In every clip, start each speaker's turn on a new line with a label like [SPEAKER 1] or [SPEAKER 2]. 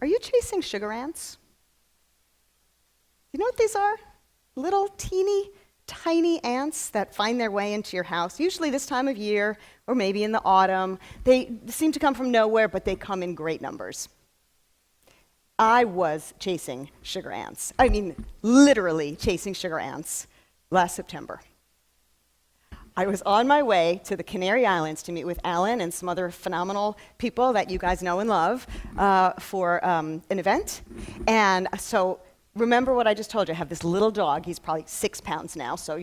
[SPEAKER 1] Are you chasing sugar ants? You know what these are? Little teeny tiny ants that find their way into your house, usually this time of year or maybe in the autumn. They seem to come from nowhere, but they come in great numbers. I was chasing sugar ants. I mean, literally chasing sugar ants last September. I was on my way to the Canary Islands to meet with Alan and some other phenomenal people that you guys know and love for an event. And so remember what I just told you. I have this little dog. He's probably 6 pounds now, so,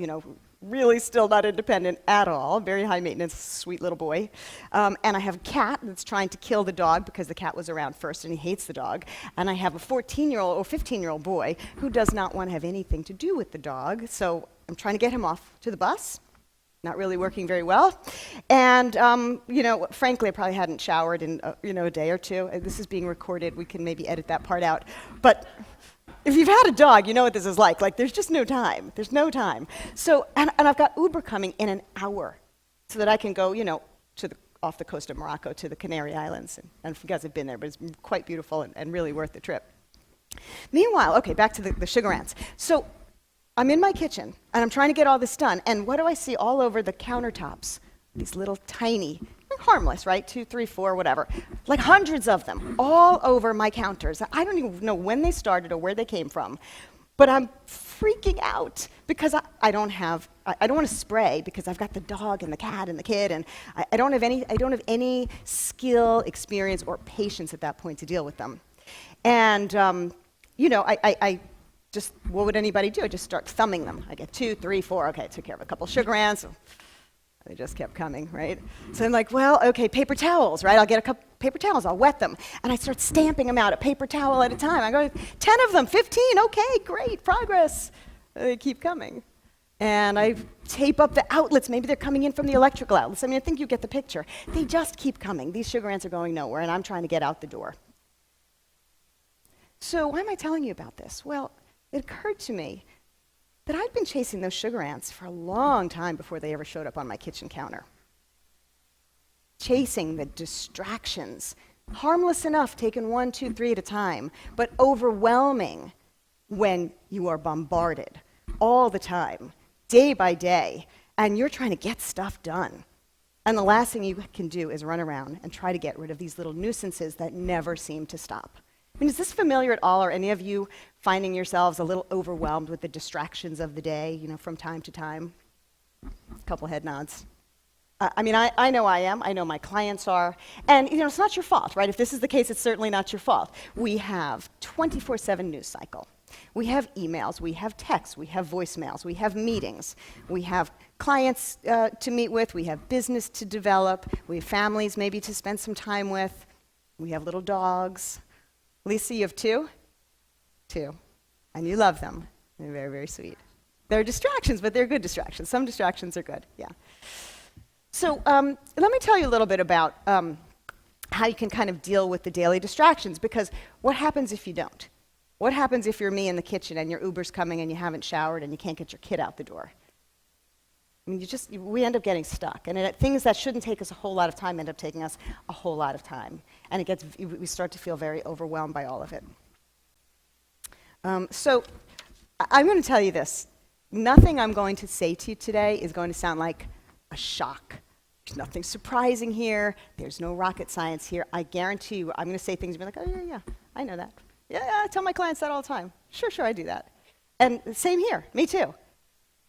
[SPEAKER 1] really still not independent at all. Very high maintenance, sweet little boy. And I have a cat that's trying to kill the dog because the cat was around first and he hates the dog. And I have a 14-year-old or 15-year-old boy who does not want to have anything to do with the dog. So I'm trying to get him off to the bus. Not really working very well. And, frankly, I probably hadn't showered in, a day or two. This is being recorded. We can maybe edit that part out. But if you've had a dog, you know what this is like. Like, there's just no time. There's no time. So, and I've got Uber coming in an hour so that I can go, off the coast of Morocco to the Canary Islands. And if you guys have been there, but it's quite beautiful and really worth the trip. Meanwhile, okay, back to the sugar ants. So I'm in my kitchen, and I'm trying to get all this done, and what do I see all over the countertops? These little tiny, harmless, right? 2, 3, 4, whatever. Like hundreds of them all over my counters. I don't even know when they started or where they came from, but I'm freaking out because I don't want to spray because I've got the dog and the cat and the kid, and I don't have any skill, experience, or patience at that point to deal with them. And, I just, what would anybody do? I just start thumbing them. I get 2, 3, 4. Okay, I took care of a couple sugar ants. They just kept coming, right? So I'm like, well, okay, paper towels, right? I'll get a couple paper towels, I'll wet them. And I start stamping them out, a paper towel at a time. I go, 10 of them, 15, okay, great, progress. They keep coming. And I tape up the outlets. Maybe they're coming in from the electrical outlets. I think you get the picture. They just keep coming. These sugar ants are going nowhere, and I'm trying to get out the door. So why am I telling you about this? Well, it occurred to me that I'd been chasing those sugar ants for a long time before they ever showed up on my kitchen counter. Chasing the distractions, harmless enough, taken 1, 2, 3 at a time, but overwhelming when you are bombarded all the time, day by day, and you're trying to get stuff done. And the last thing you can do is run around and try to get rid of these little nuisances that never seem to stop. Is this familiar at all? Are any of you finding yourselves a little overwhelmed with the distractions of the day, from time to time? A couple head nods. I know I am. I know my clients are. And, it's not your fault, right? If this is the case, it's certainly not your fault. We have 24/7 news cycle. We have emails. We have texts. We have voicemails. We have meetings. We have clients to meet with. We have business to develop. We have families maybe to spend some time with. We have little dogs. Lisa, you have 2? 2. And you love them. They're very, very sweet. They're distractions, but they're good distractions. Some distractions are good, yeah. So let me tell you a little bit about how you can kind of deal with the daily distractions, because what happens if you don't? What happens if you're me in the kitchen and your Uber's coming and you haven't showered and you can't get your kid out the door? We end up getting stuck. And things that shouldn't take us a whole lot of time end up taking us a whole lot of time. And we start to feel very overwhelmed by all of it. So I'm going to tell you this. Nothing I'm going to say to you today is going to sound like a shock. There's nothing surprising here. There's no rocket science here. I guarantee you I'm going to say things and be like, oh, yeah, I know that. Yeah, I tell my clients that all the time. Sure, I do that. And same here, me too.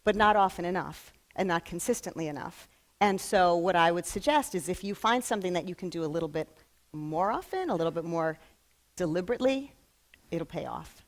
[SPEAKER 1] But not often enough. And not consistently enough. And so what I would suggest is if you find something that you can do a little bit more often, a little bit more deliberately, it'll pay off.